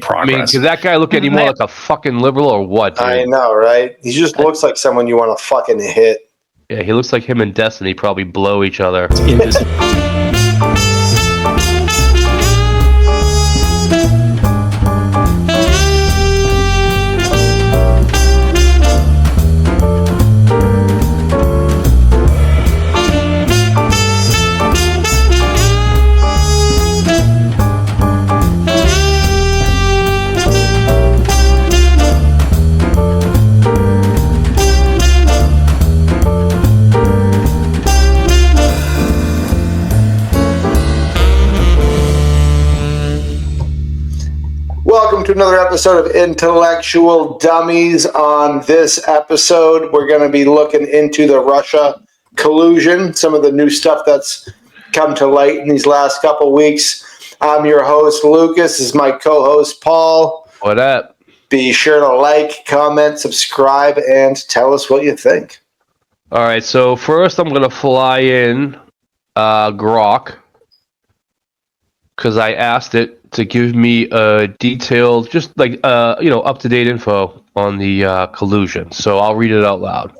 progress. Does that guy look any more like a fucking liberal or what, dude? I know, right? He just looks like someone you want to fucking hit. Yeah, he looks like him and Destiny probably blow each other. Welcome to another episode of Intellectual Dummies. On this episode, we're going to be looking into the Russia collusion, some of the new stuff that's come to light in these last couple weeks. I'm your host, Lucas. This is my co-host, Paul. What up? Be sure to like, comment, subscribe, and tell us what you think. All right, so first I'm going to fly in Grok because I asked it to give me a detailed, just like, up-to-date info on the collusion. So I'll read it out loud.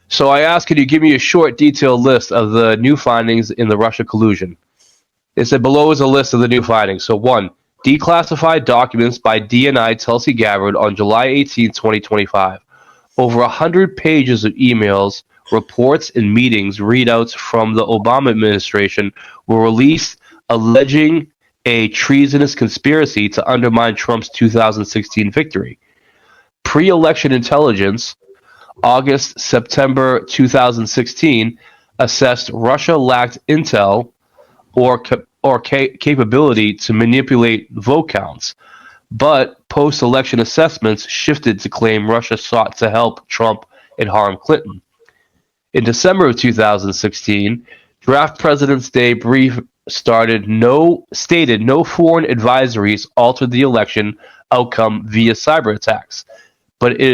So I asked, can you give me a short, detailed list of the new findings in the Russia collusion? It said below is a list of the new findings. So 1, declassified documents by DNI Tulsi Gabbard on July 18, 2025. Over 100 pages of emails, reports, and meetings readouts from the Obama administration were released alleging a treasonous conspiracy to undermine Trump's 2016 victory. Pre-election intelligence, August-September 2016, assessed Russia lacked intel or capability to manipulate vote counts, but post-election assessments shifted to claim Russia sought to help Trump and harm Clinton. In December of 2016, draft President's Day brief stated no foreign advisories altered the election outcome via cyber attacks, but it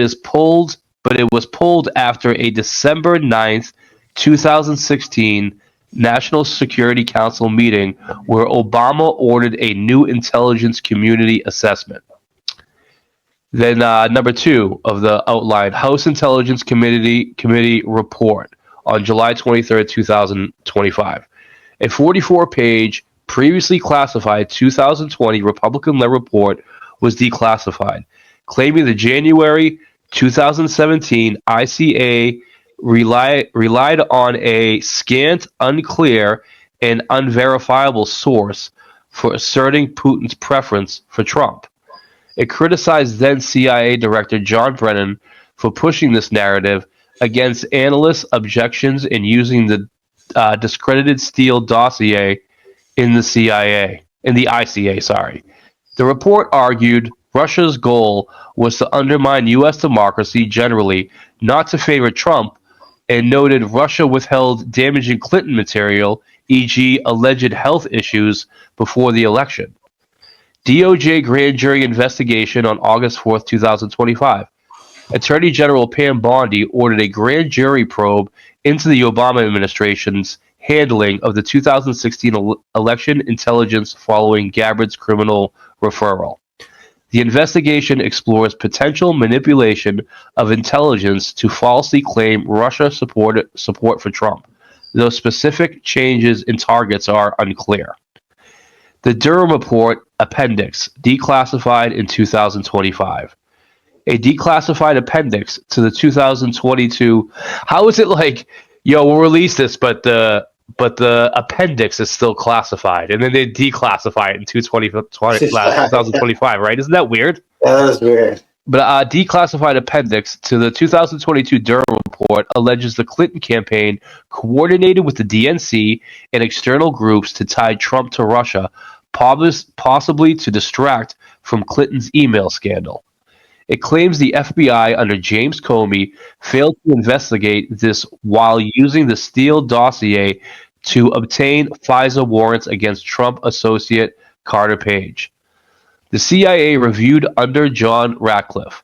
was pulled after a December 9th, 2016 National Security Council meeting where Obama ordered a new intelligence community assessment. Then number 2 of the outlined House Intelligence Committee report on July 23rd, 2025. A 44-page, previously classified 2020 Republican-led report was declassified, claiming the January 2017 ICA relied on a scant, unclear, and unverifiable source for asserting Putin's preference for Trump. It criticized then CIA Director John Brennan for pushing this narrative against analysts' objections and using the discredited Steele dossier in the ICA. The report argued Russia's goal was to undermine U.S. democracy generally, not to favor Trump, and noted Russia withheld damaging Clinton material, e.g. alleged health issues, before the election. DOJ grand jury investigation on August 4th, 2025. Attorney General Pam Bondi ordered a grand jury probe into the Obama administration's handling of the 2016 election intelligence following Gabbard's criminal referral. The investigation explores potential manipulation of intelligence to falsely claim Russia support for Trump, though specific changes in targets are unclear. The Durham Report Appendix, declassified in 2025. A declassified appendix to the 2022. How is it like, we'll release this, but the appendix is still classified, and then they declassify it in 2025, right? Isn't that weird? That is weird. But a declassified appendix to the 2022 Durham Report alleges the Clinton campaign coordinated with the DNC and external groups to tie Trump to Russia, possibly to distract from Clinton's email scandal. It claims the FBI under James Comey failed to investigate this while using the Steele dossier to obtain FISA warrants against Trump associate Carter Page. The CIA reviewed under John Ratcliffe,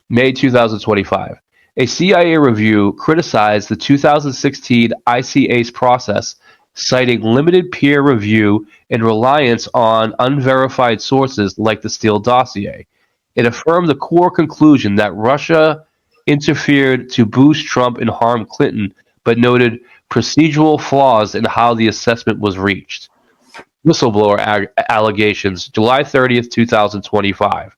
May 2025. A CIA review criticized the 2016 ICA's process citing limited peer review and reliance on unverified sources like the Steele dossier. It affirmed the core conclusion that Russia interfered to boost Trump and harm Clinton, but noted procedural flaws in how the assessment was reached. Whistleblower allegations, July 30th, 2025.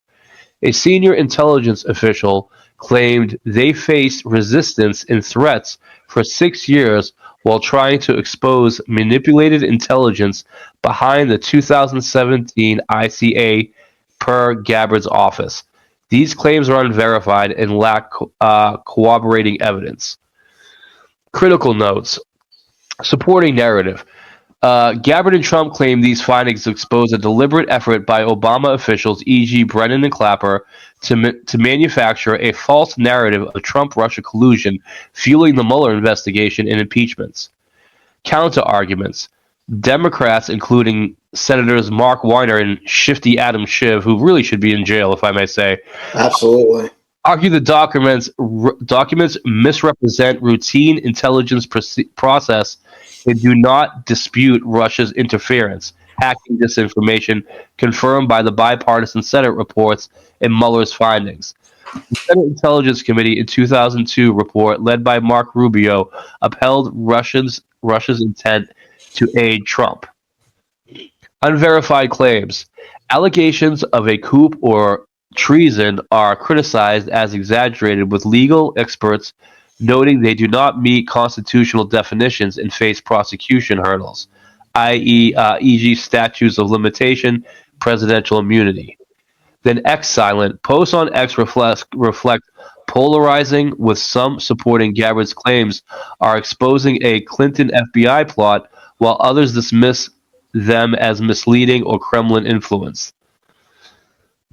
A senior intelligence official claimed they faced resistance and threats for 6 years while trying to expose manipulated intelligence behind the 2017 ICA per Gabbard's office. These claims are unverified and lack corroborating evidence. Critical notes. Supporting narrative. Gabbard and Trump claim these findings expose a deliberate effort by Obama officials, e.g. Brennan and Clapper, to manufacture a false narrative of Trump-Russia collusion, fueling the Mueller investigation and impeachments. Counter-arguments. Democrats, including Senators Mark Weiner and Shifty Adam Schiff, who really should be in jail, if I may say, Absolutely, argue the documents misrepresent routine intelligence process and do not dispute Russia's interference, hacking disinformation confirmed by the bipartisan Senate reports and Mueller's findings. The Senate Intelligence Committee in 2002 report, led by Mark Rubio, upheld Russia's intent to aid Trump. Unverified claims. Allegations of a coup or treason are criticized as exaggerated, with legal experts noting they do not meet constitutional definitions and face prosecution hurdles, i.e., e.g. statutes of limitation, presidential immunity. Then X silent. Posts on X reflect polarizing, with some supporting Gabbard's claims are exposing a Clinton FBI plot, while others dismiss them as misleading or Kremlin influence.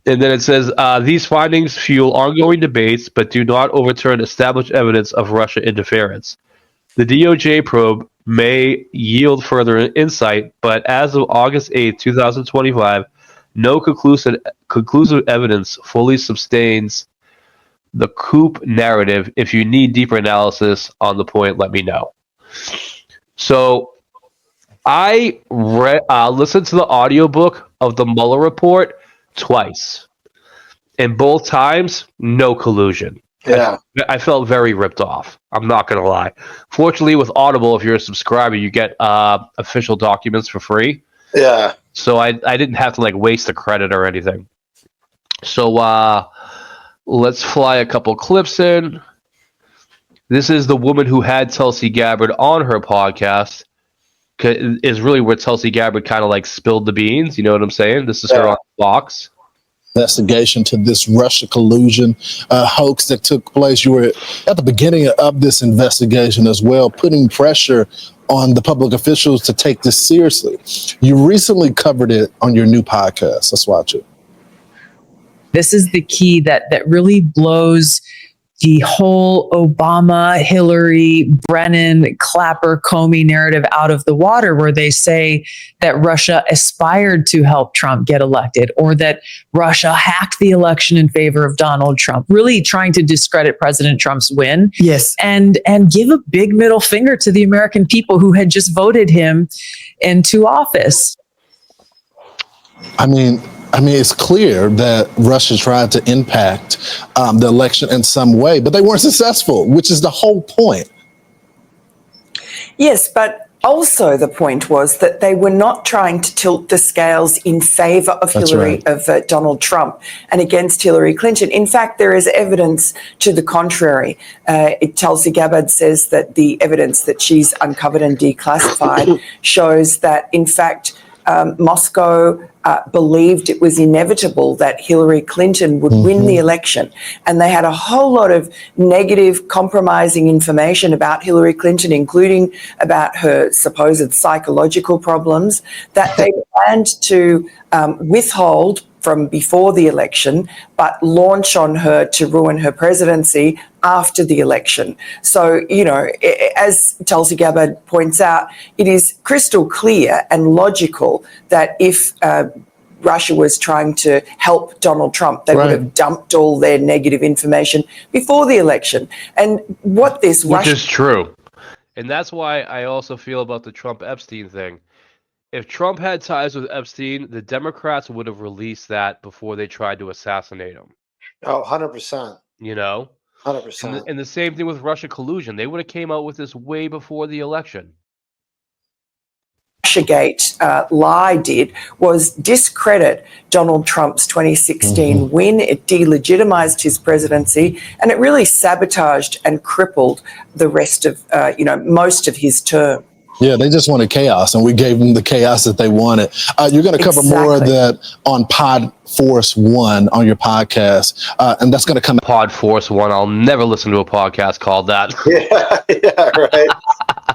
And then it says, these findings fuel ongoing debates, but do not overturn established evidence of Russia interference. The DOJ probe may yield further insight, but as of August 8, 2025, no conclusive evidence fully sustains the coup narrative. If you need deeper analysis on the point, let me know. So I listened to the audiobook of the Mueller report twice, and both times, no collusion. yeah. I felt very ripped off. I'm not going to lie. Fortunately, with Audible, if you're a subscriber, you get official documents for free. Yeah. So I didn't have to waste the credit or anything. So let's fly a couple clips in. This is the woman who had Tulsi Gabbard on her podcast. Is really where Tulsi Gabbard kind of spilled the beans. You know what I'm saying? This is her on Fox. Investigation to this Russia collusion hoax that took place. You were at the beginning of this investigation as well, putting pressure on the public officials to take this seriously. You recently covered it on your new podcast. Let's watch it. This is the key that really blows the whole Obama, Hillary, Brennan, Clapper, Comey narrative out of the water, where they say that Russia aspired to help Trump get elected, or that Russia hacked the election in favor of Donald Trump, really trying to discredit President Trump's win. Yes. And give a big middle finger to the American people who had just voted him into office. I mean, it's clear that Russia tried to impact the election in some way, but they weren't successful, which is the whole point. Yes, but also the point was that they were not trying to tilt the scales in favor of Donald Trump and against Hillary Clinton. In fact, there is evidence to the contrary. Tulsi Gabbard says that the evidence that she's uncovered and declassified shows that, in fact, Moscow believed it was inevitable that Hillary Clinton would win the election. And they had a whole lot of negative, compromising information about Hillary Clinton, including about her supposed psychological problems, that they planned to withhold from before the election, but launch on her to ruin her presidency after the election. So, as Tulsi Gabbard points out, it is crystal clear and logical that if Russia was trying to help Donald Trump, they would have dumped all their negative information before the election. And what this Which is true. And that's why I also feel about the Trump-Epstein thing. If Trump had ties with Epstein, the Democrats would have released that before they tried to assassinate him. Oh, 100%. You know? 100%. And the same thing with Russia collusion. They would have came out with this way before the election. Russiagate lie did was discredit Donald Trump's 2016 win. It delegitimized his presidency, and it really sabotaged and crippled the rest of, most of his term. Yeah, they just wanted chaos, and we gave them the chaos that they wanted. You're going to cover more of that on Pod Force One on your podcast, and that's going to come out. Pod Force One. I'll never listen to a podcast called that. Yeah,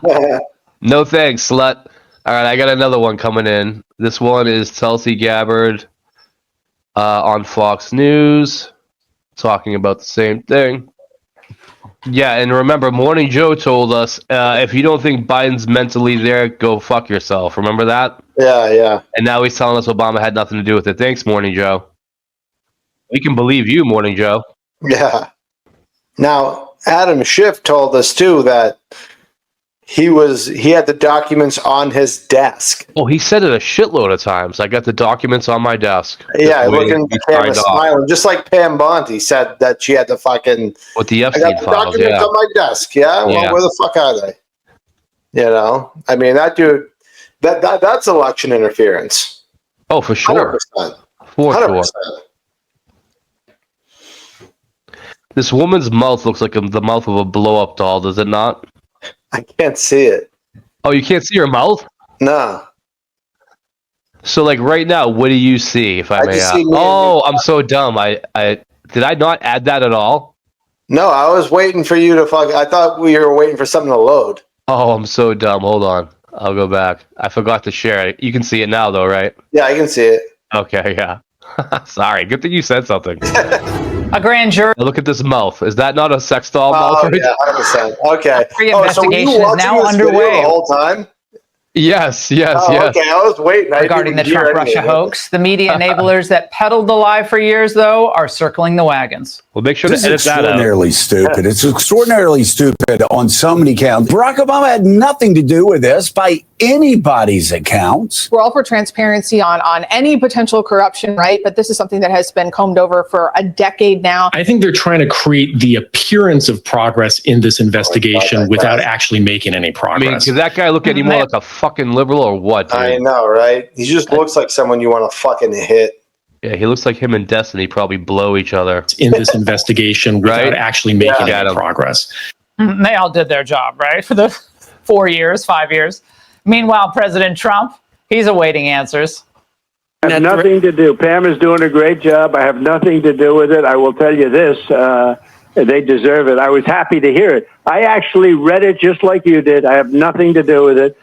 right. No thanks, slut. All right, I got another one coming in. This one is Tulsi Gabbard on Fox News talking about the same thing. Yeah, and remember, Morning Joe told us, if you don't think Biden's mentally there, go fuck yourself. Remember that? Yeah. And now he's telling us Obama had nothing to do with it. Thanks, Morning Joe. We can believe you, Morning Joe. Yeah. Now, Adam Schiff told us, too, that he had the documents on his desk. Oh, he said it a shitload of times. I got the documents on my desk. Yeah, looking at the camera, smiling, just like Pam Bondi said that she had the fucking with the I Epstein got the files. documents on my desk. Yeah, well, where the fuck are they? You know, I mean, that dude, that's election interference. Oh, for sure. 100%. For 100%. sure. This woman's mouth looks like the mouth of a blow-up doll, does it not? I can't see it. Oh, you can't see her mouth? No. So, like right now, what do you see? If I may ask? Oh, I'm so dumb. I did I not add that at all? No, I was waiting for you to fuck. I thought we were waiting for something to load. Oh, I'm so dumb. Hold on, I'll go back. I forgot to share it. You can see it now, though, right? Yeah, I can see it. Okay, yeah. Sorry. Good thing you said something. A grand jury. Now look at this mouth. Is that not a sex doll mouth? Oh, yeah, 100%. Okay. Investigation so were you is now watching this underway. video the whole time? Yes. Okay, I was waiting. Regarding the Trump-Russia hoax, the media enablers that peddled the lie for years, though, are circling the wagons. Well, make sure This to edit is that out. extraordinarily stupid. It's extraordinarily stupid on so many counts. Barack Obama had nothing to do with this by anybody's accounts. We're all for transparency on any potential corruption, right? But this is something that has been combed over for a decade now. I think they're trying to create the appearance of progress in this investigation without actually making any progress. I mean, does that guy look any more like a fucking liberal or what, dude? I know, right? He just looks like someone you want to fucking hit. Yeah, he looks like him and Destiny probably blow each other. In this investigation without actually making any progress. They all did their job, right? For the 4 years, 5 years. Meanwhile, President Trump, he's awaiting answers. I have nothing to do. Pam is doing a great job. I have nothing to do with it. I will tell you this. They deserve it. I was happy to hear it. I actually read it just like you did. I have nothing to do with it.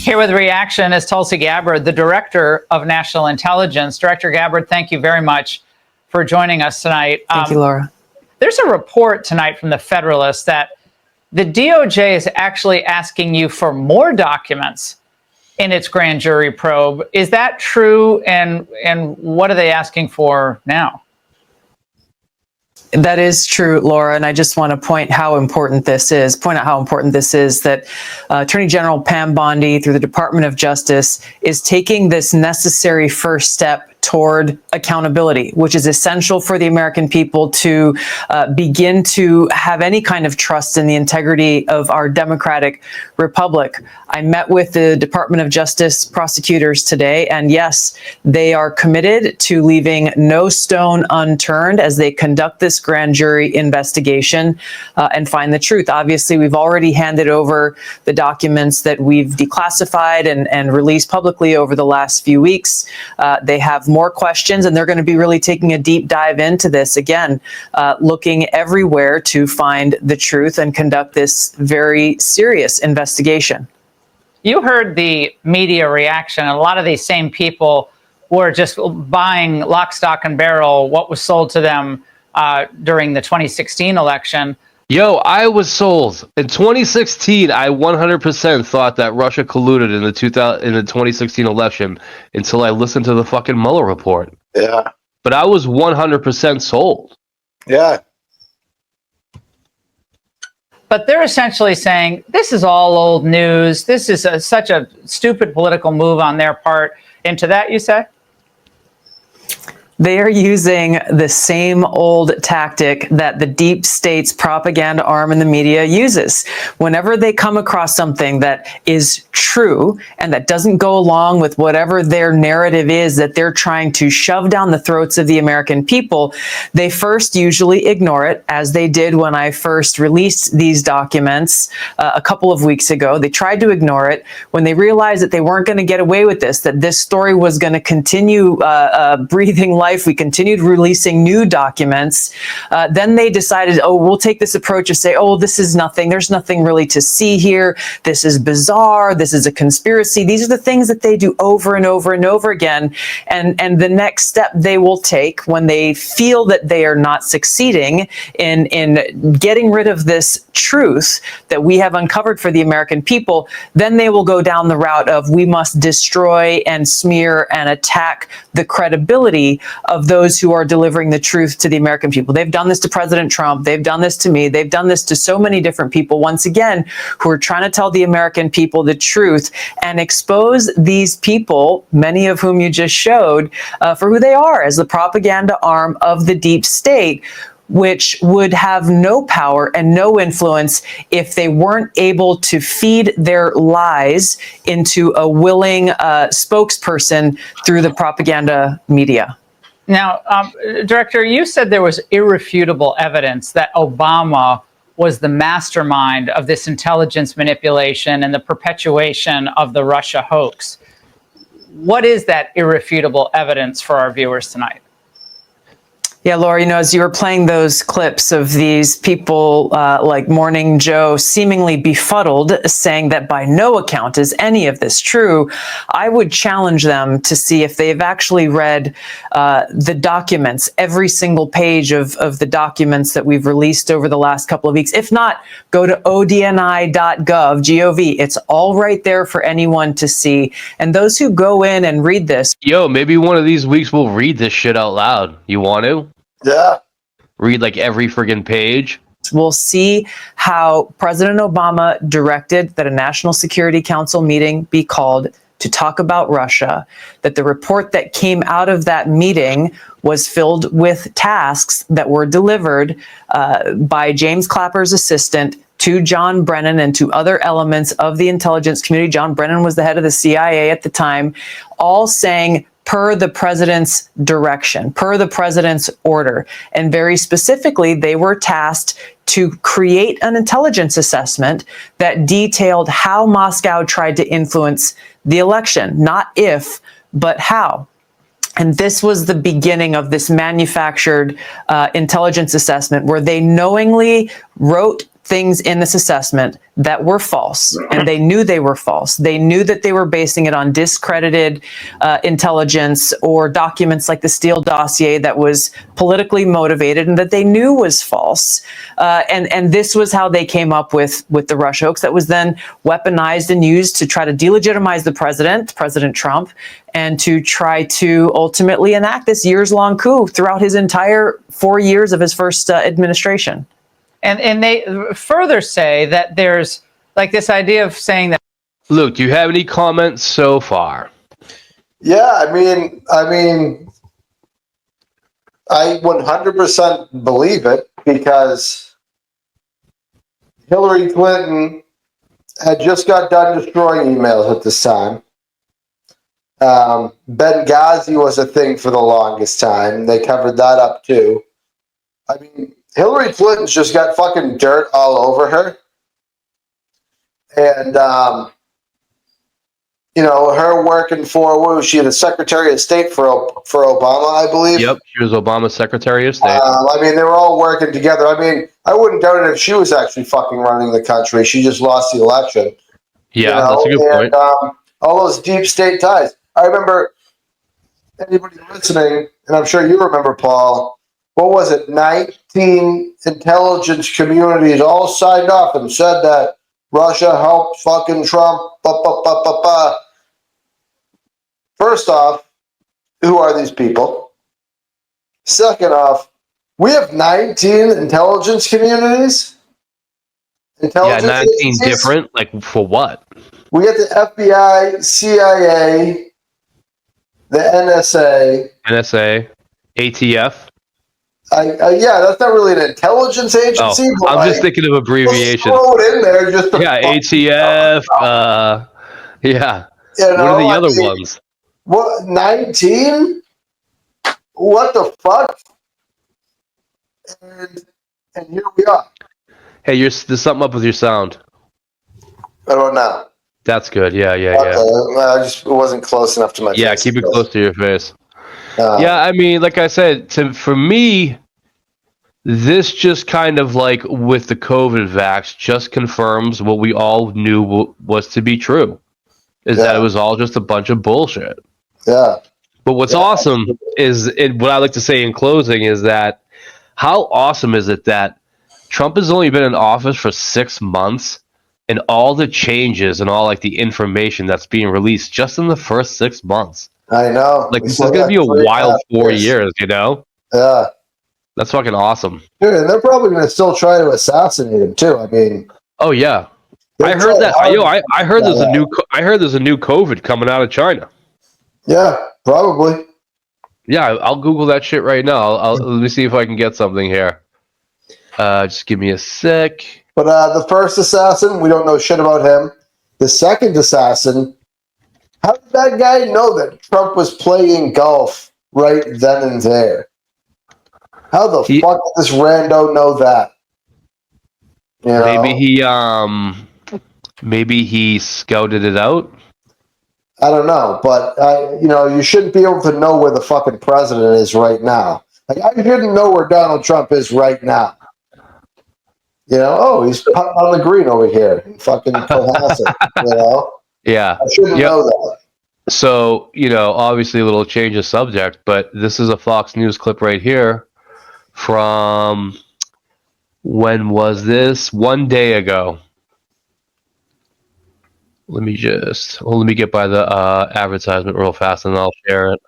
Here with reaction is Tulsi Gabbard, the Director of National Intelligence. Director Gabbard, thank you very much for joining us tonight. Thank you, Laura. There's a report tonight from the Federalist that the DOJ is actually asking you for more documents in its grand jury probe. Is that true? And what are they asking for now? That is true, Laura, and I just want to point out how important this is, that Attorney General Pam Bondi, through the Department of Justice, is taking this necessary first step toward accountability, which is essential for the American people to begin to have any kind of trust in the integrity of our democratic republic. I met with the Department of Justice prosecutors today, and yes, they are committed to leaving no stone unturned as they conduct this grand jury investigation and find the truth. Obviously, we've already handed over the documents that we've declassified and released publicly over the last few weeks. They have more questions, and they're going to be really taking a deep dive into this again, looking everywhere to find the truth and conduct this very serious investigation. You heard the media reaction, and a lot of these same people were just buying lock, stock, and barrel what was sold to them during the 2016 election. Yo, I was sold. In 2016, I 100% thought that Russia colluded in the 2016 election until I listened to the fucking Mueller report. Yeah. But I was 100% sold. Yeah. But they're essentially saying this is all old news. This is such a stupid political move on their part. And to that, you say? They are using the same old tactic that the deep state's propaganda arm in the media uses. Whenever they come across something that is true and that doesn't go along with whatever their narrative is that they're trying to shove down the throats of the American people, they first usually ignore it, as they did when I first released these documents a couple of weeks ago. They tried to ignore it. When they realized that they weren't going to get away with this, that this story was going to continue breathing life, we continued releasing new documents. Then they decided, oh, we'll take this approach and say, oh, this is nothing. There's nothing really to see here. This is bizarre. This is a conspiracy. These are the things that they do over and over and over again. And the next step they will take when they feel that they are not succeeding in getting rid of this truth that we have uncovered for the American people, then they will go down the route of we must destroy and smear and attack the credibility of those who are delivering the truth to the American people. They've done this to President Trump. They've done this to me. They've done this to so many different people, once again, who are trying to tell the American people the truth and expose these people, many of whom you just showed, for who they are as the propaganda arm of the deep state, which would have no power and no influence if they weren't able to feed their lies into a willing spokesperson through the propaganda media. Now, Director, you said there was irrefutable evidence that Obama was the mastermind of this intelligence manipulation and the perpetuation of the Russia hoax. What is that irrefutable evidence for our viewers tonight? Yeah, Laura, as you were playing those clips of these people like Morning Joe seemingly befuddled, saying that by no account is any of this true, I would challenge them to see if they've actually read the documents, every single page of the documents that we've released over the last couple of weeks. If not, go to odni.gov, G-O-V. It's all right there for anyone to see. And those who go in and read this. Yo, maybe one of these weeks we'll read this shit out loud. You want to? Yeah. Read like every friggin' page. We'll see how President Obama directed that a National Security Council meeting be called to talk about Russia, that the report that came out of that meeting was filled with tasks that were delivered by James Clapper's assistant to John Brennan and to other elements of the intelligence community. John Brennan was the head of the CIA at the time, all saying, per the president's direction, per the president's order. And very specifically, they were tasked to create an intelligence assessment that detailed how Moscow tried to influence the election, not if, but how. And this was the beginning of this manufactured intelligence assessment where they knowingly wrote things in this assessment that were false, and they knew they were false. They knew that they were basing it on discredited intelligence or documents like the Steele dossier that was politically motivated and that they knew was false. And this was how they came up with the Russia hoax that was then weaponized and used to try to delegitimize the president, President Trump, and to try to ultimately enact this years-long coup throughout his entire 4 years of his first administration. And they further say that there's like this idea of saying that. Luke, do you have any comments so far? Yeah, I mean, I 100% believe it because Hillary Clinton had just got done destroying emails at this time. Benghazi was a thing for the longest time. They covered that up too. I mean, Hillary Clinton's just got fucking dirt all over her. And, her working for, what was she, the Secretary of State for Obama, I believe? Yep, she was Obama's Secretary of State. They were all working together. I mean, I wouldn't doubt it if she was actually fucking running the country. She just lost the election. Yeah, that's a good point. All those deep state ties. I remember, anybody listening, and I'm sure you remember, Paul, what was it, 19 intelligence communities all signed off and said that Russia helped fucking Trump. First off, who are these people? Second off, we have 19 intelligence communities, intelligence 19 agencies. different? Like, for what? We get the FBI, CIA, the NSA. NSA, ATF? Yeah, that's not really an intelligence agency. Oh, but I'm just thinking of just abbreviations. throw it in there just to Yeah, fuck ATF. Yeah. you know, What are the I other mean, ones? What, 19? What the fuck? And here we are. Hey, there's something up with your sound. I don't know. That's good. Yeah. Okay, it wasn't close enough to my Yeah, face. keep it close to your face. Yeah, I mean, like I said, for me, this just kind of like with the COVID vax just confirms what we all knew was to be true, is that it was all just a bunch of bullshit. Yeah. But what's awesome is, what I like to say in closing is that how awesome is it that Trump has only been in office for 6 months, and all the changes and all like the information that's being released just in the first 6 months. I know. Like, this is going to be a wild 4 years, you know? Yeah. That's fucking awesome. Dude, and they're probably going to still try to assassinate him too. I mean, oh yeah, I heard that. I heard there's a new. I heard there's a new COVID coming out of China. Yeah, probably. Yeah, I'll Google that shit right now. Let me see if I can get something here. Just give me a sec. But the first assassin, we don't know shit about him. The second assassin, how did that guy know that Trump was playing golf right then and there? How the fuck did this rando know that? You know? Maybe he scouted it out. I don't know, but you shouldn't be able to know where the fucking president is right now. Like, I shouldn't know where Donald Trump is right now. You know, he's putting on the green over here in fucking Cohasset, you know? Yeah. I shouldn't know that. So, obviously a little change of subject, but this is a Fox News clip right here from, when was this? 1 day ago. Let me get by the advertisement real fast and I'll share it.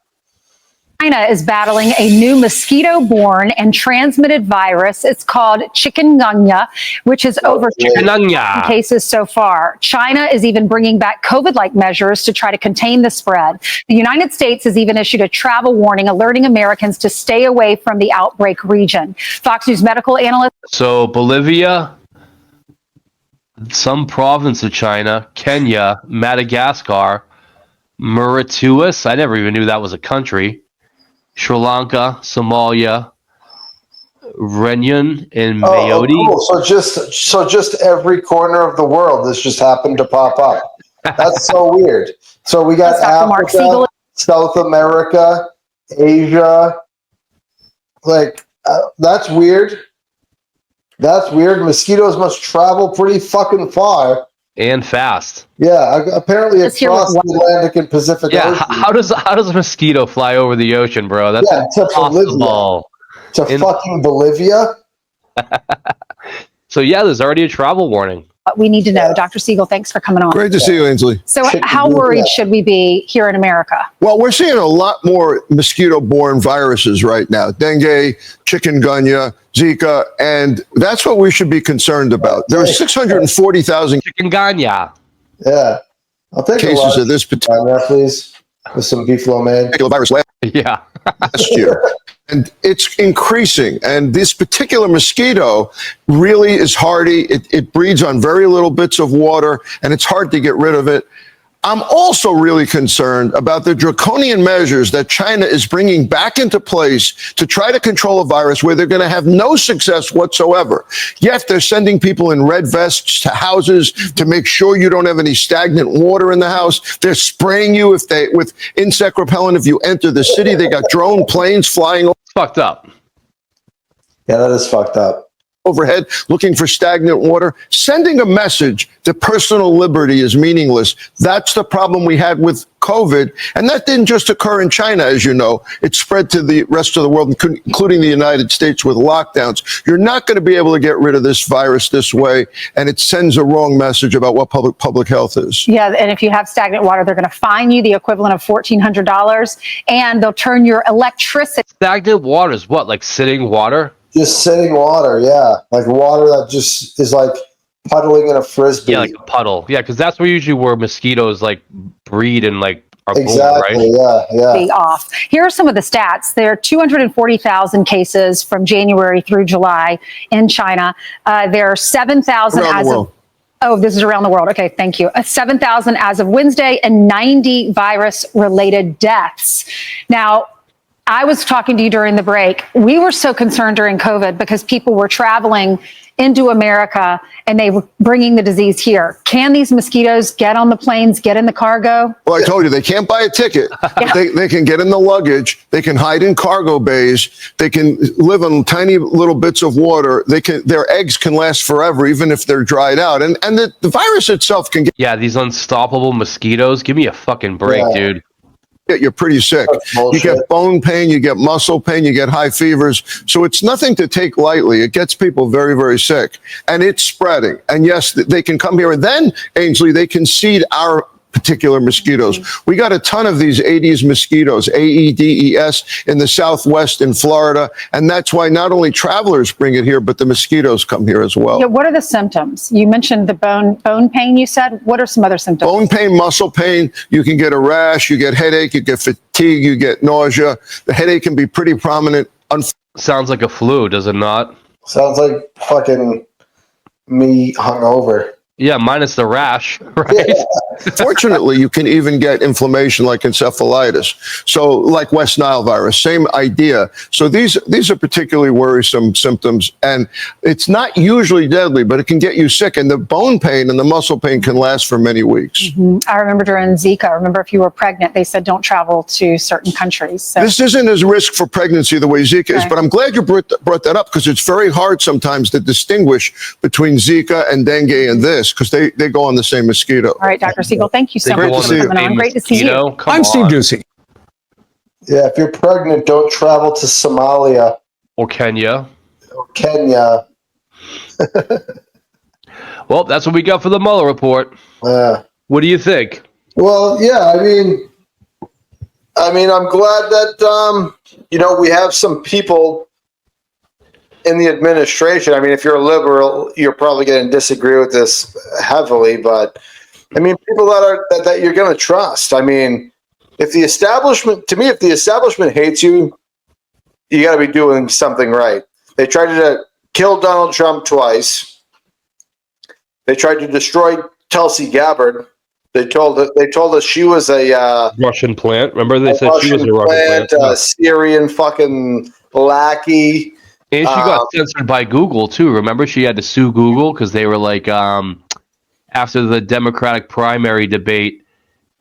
China is battling a new mosquito-borne and transmitted virus. It's called chikungunya, which has over 2,000 cases so far. China is even bringing back COVID-like measures to try to contain the spread. The United States has even issued a travel warning alerting Americans to stay away from the outbreak region. Fox News medical analyst. So Bolivia, some province of China, Kenya, Madagascar, Mauritius, I never even knew that was a country, Sri Lanka, Somalia, Reunion, and Mayotte. Cool. So just every corner of the world, this just happened to pop up. That's so weird. So we got Africa, South America, Asia. Like, that's weird. That's weird. Mosquitoes must travel pretty fucking far. And fast. Yeah, apparently across the Atlantic and Pacific Ocean. How does a mosquito fly over the ocean, bro? That's impossible. To fucking Bolivia? So there's already a travel warning. We need to know. Dr. Siegel, thanks for coming on. Great to see you, Ainsley. So how worried should we be here in America? Well, we're seeing a lot more mosquito-borne viruses right now. Dengue, chikungunya, Zika, and that's what we should be concerned about. There are 640,000 chikungunya. Yeah. I'll take cases of this particular please, with some beef lo mein. virus last year. And it's increasing. And this particular mosquito really is hardy. It breeds on very little bits of water, and it's hard to get rid of it. I'm also really concerned about the draconian measures that China is bringing back into place to try to control a virus where they're going to have no success whatsoever. Yet they're sending people in red vests to houses to make sure you don't have any stagnant water in the house. They're spraying you with insect repellent if you enter the city. They got drone planes flying. Fucked up. Yeah, that is fucked up. Overhead looking for stagnant water, sending a message that personal liberty is meaningless. That's the problem we had with COVID. And that didn't just occur in China, as you know. It spread to the rest of the world, including the United States with lockdowns. You're not going to be able to get rid of this virus this way. And it sends a wrong message about what public health is. Yeah, and if you have stagnant water, they're going to fine you the equivalent of $1,400, and they'll turn your electricity. Stagnant water is what, like sitting water? Just sitting water, yeah. Like water that just is like puddling in a frisbee. Yeah, like a puddle. Yeah, because that's usually where mosquitoes like breed and like are Exactly. born, right? Yeah. Be off. Here are some of the stats. There are 240,000 cases from January through July in China. There are 7,000 Around the as world. of. Oh, this is around the world. Okay, thank you. 7,000 as of Wednesday and 90 virus-related deaths. Now, I was talking to you during the break. We were so concerned during COVID because people were traveling into America and they were bringing the disease here. Can these mosquitoes get on the planes, get in the cargo? Well, I told you, they can't buy a ticket. They can get in the luggage. They can hide in cargo bays. They can live on tiny little bits of water. Their eggs can last forever, even if they're dried out. And the virus itself can Yeah, these unstoppable mosquitoes. Give me a fucking break, dude. get you pretty sick. You get bone pain, you get muscle pain, you get high fevers. So it's nothing to take lightly. It gets people very, very sick. And it's spreading. And yes, they can come here. And then, Ainsley, they can seed our particular mosquitoes. We got a ton of these Aedes mosquitoes, AEDES, in the Southwest in Florida. And that's why not only travelers bring it here, but the mosquitoes come here as well. Yeah, what are the symptoms? You mentioned the bone pain, you said. What are some other symptoms? Bone pain, muscle pain. You can get a rash, you get headache, you get fatigue, you get nausea. The headache can be pretty prominent. Sounds like a flu, does it not? Sounds like fucking me hungover. Yeah, minus the rash, right? Yeah. Fortunately, you can even get inflammation like encephalitis. So like West Nile virus, same idea. So these are particularly worrisome symptoms, and it's not usually deadly, but it can get you sick. And the bone pain and the muscle pain can last for many weeks. Mm-hmm. I remember during Zika, if you were pregnant, they said don't travel to certain countries. So. This isn't as risk for pregnancy the way Zika is, but I'm glad you brought that up because it's very hard sometimes to distinguish between Zika and dengue and this because they go on the same mosquito. All right, Dr. Siegel, thank you so much for coming on. Great to see you. I'm Steve Ducey. Yeah, if you're pregnant, don't travel to Somalia. Or Kenya. Kenya. Well, that's what we got for the Mueller report. What do you think? Well, yeah, I mean, I'm glad that, we have some people in the administration. I mean, if you're a liberal, you're probably going to disagree with this heavily, but I mean, people that you're going to trust. I mean, if the establishment hates you, you got to be doing something right. They tried to kill Donald Trump twice. They tried to destroy Tulsi Gabbard. They told us she was a Russian plant. Remember they said she was a Russian plant. Syrian fucking lackey. And she got censored by Google too. Remember, she had to sue Google because they were like, after the Democratic primary debate,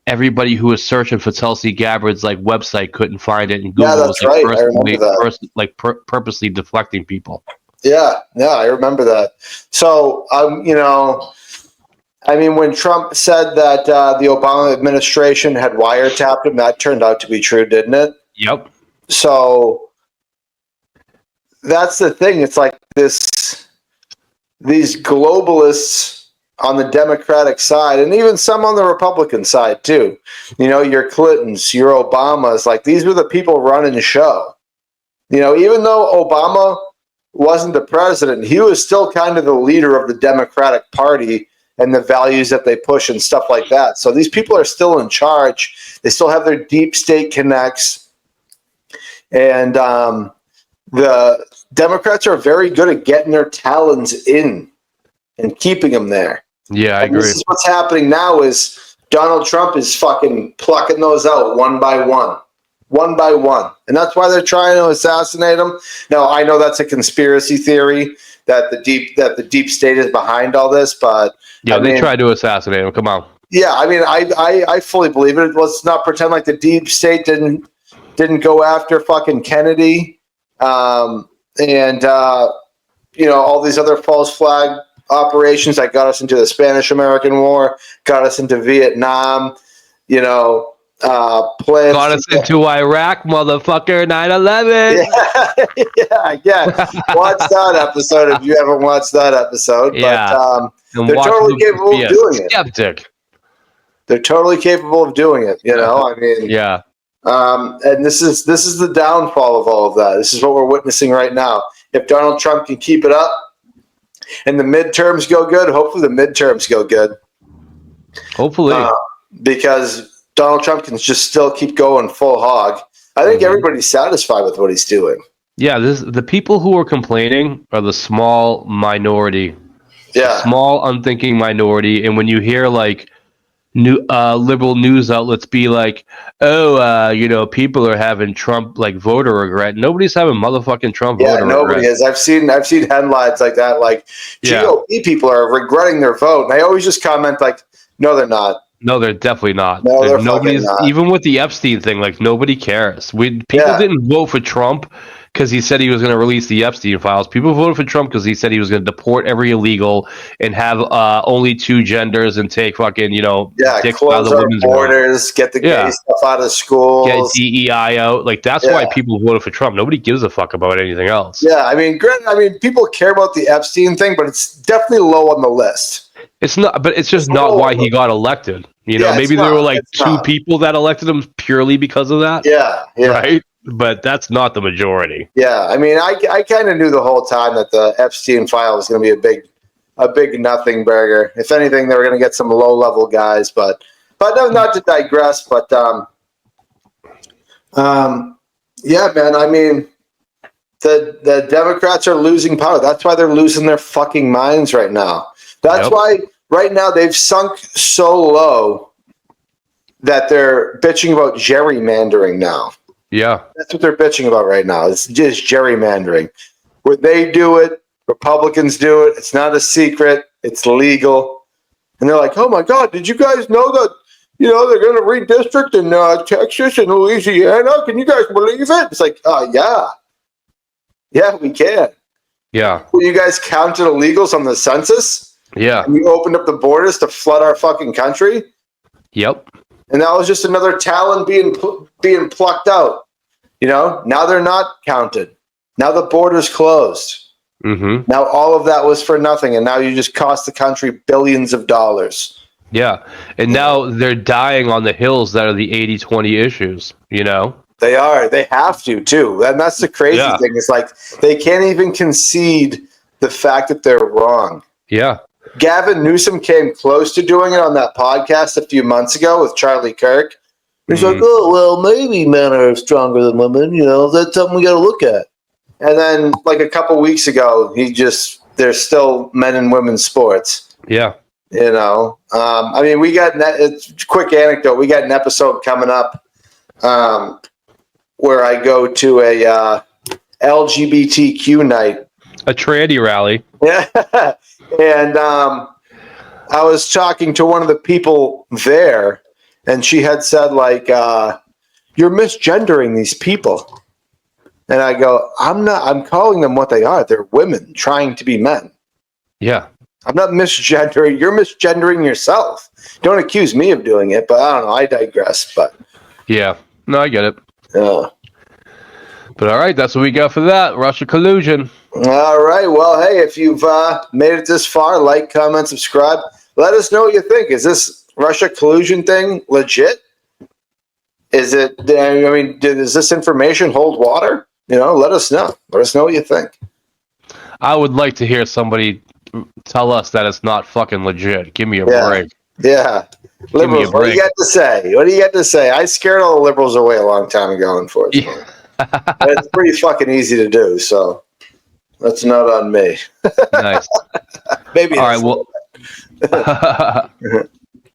everybody who was searching for Tulsi Gabbard's like website couldn't find it, and Google was purposely deflecting people. Yeah, I remember that. So, when Trump said that the Obama administration had wiretapped him, that turned out to be true, didn't it? Yep. So that's the thing. It's like these globalists on the Democratic side, and even some on the Republican side too. Your Clintons, your Obamas, like these were the people running the show. Even though Obama wasn't the president, he was still kind of the leader of the Democratic Party and the values that they push and stuff like that. So these people are still in charge. They still have their deep state connects. And the Democrats are very good at getting their talons in and keeping them there. Yeah, I agree. This is what's happening now is Donald Trump is fucking plucking those out one by one. One by one. And that's why they're trying to assassinate him. Now, I know that's a conspiracy theory that the deep state is behind all this, but yeah, they tried to assassinate him. Come on. Yeah, I fully believe it. Let's not pretend like the deep state didn't go after fucking Kennedy, all these other false flag operations that got us into the Spanish-American War, got us into Vietnam, plans. Got us into Iraq, motherfucker, 9/11. Yeah. Watch that episode if you haven't watched that episode. Yeah. But they're totally capable of doing it. Skeptic. They're totally capable of doing it. Yeah. And this is the downfall of all of that. This is what we're witnessing right now. If Donald Trump can keep it up, and the midterms go good. Hopefully, the midterms go good. Hopefully, because Donald Trump can just still keep going full hog. I think everybody's satisfied with what he's doing. Yeah, the people who are complaining are the small minority. Yeah, Small, unthinking minority. And when you hear like liberal news outlets be like, "Oh, people are having Trump like voter regret," nobody's having motherfucking Trump voter regret. Nobody is. I've seen headlines like that, like GOP people are regretting their vote, and I always just comment like, "No, they're not. No, they're definitely not. No, they're nobody's fucking not." Even with the Epstein thing, like nobody cares. People didn't vote for Trump because he said he was going to release the Epstein files. People voted for Trump because he said he was going to deport every illegal and have only 2 genders and take fucking dicks close out of the our women's borders, get the gay stuff out of schools, get DEI out. Like that's why people voted for Trump. Nobody gives a fuck about anything else. Yeah, I mean, people care about the Epstein thing, but it's definitely low on the list. It's not, but it's just not why he got elected. Maybe there were like 2 people that elected him purely because of that. Yeah. Right. But that's not the majority. Yeah, I mean, I kind of knew the whole time that the Epstein file was going to be a big nothing burger. If anything, they were going to get some low level guys. But no, not to digress. But yeah, man. I mean, the Democrats are losing power. That's why they're losing their fucking minds right now. That's why right now they've sunk so low that they're bitching about gerrymandering now. Yeah. That's what they're bitching about right now. It's just gerrymandering. Where they do it, Republicans do it. It's not a secret. It's legal. And they're like, oh my God, did you guys know that, they're going to redistrict in Texas and Louisiana? Can you guys believe it? It's like, yeah. Yeah, we can. Yeah. Well, you guys counted illegals on the census? Yeah. And you opened up the borders to flood our fucking country? Yep. And that was just another talent being plucked out. Now they're not counted. Now the border's closed. Mm-hmm. Now all of that was for nothing, and now you just cost the country billions of dollars. Yeah, and now they're dying on the hills that are the 80-20 issues, They are. They have to, too. And that's the crazy thing. It's like they can't even concede the fact that they're wrong. Yeah. Gavin Newsom came close to doing it on that podcast a few months ago with Charlie Kirk. He's like, oh, well, maybe men are stronger than women. That's something we got to look at. And then, like a couple weeks ago, there's still men and women's sports. Yeah. I mean, we got quick anecdote. We got an episode coming up where I go to a LGBTQ night, a tranny rally. Yeah, and I was talking to one of the people there, and she had said like, "You're misgendering these people," and I go, "I'm not. I'm calling them what they are. They're women trying to be men." Yeah. I'm not misgendering. You're misgendering yourself. Don't accuse me of doing it, but I don't know. I digress. But yeah, no, I get it. Yeah. But all right, that's what we got for that. Russia collusion. All right. Well, hey, if you've made it this far, like, comment, subscribe. Let us know what you think. Is this Russia collusion thing legit? Is it? I mean, does this information hold water? Let us know. Let us know what you think. I would like to hear somebody tell us that it's not fucking legit. Give me a break. Yeah. Liberals, what do you got to say? What do you got to say? I scared all the liberals away a long time ago, unfortunately. But it's pretty fucking easy to do, so that's not on me. Nice. Maybe. All right, well.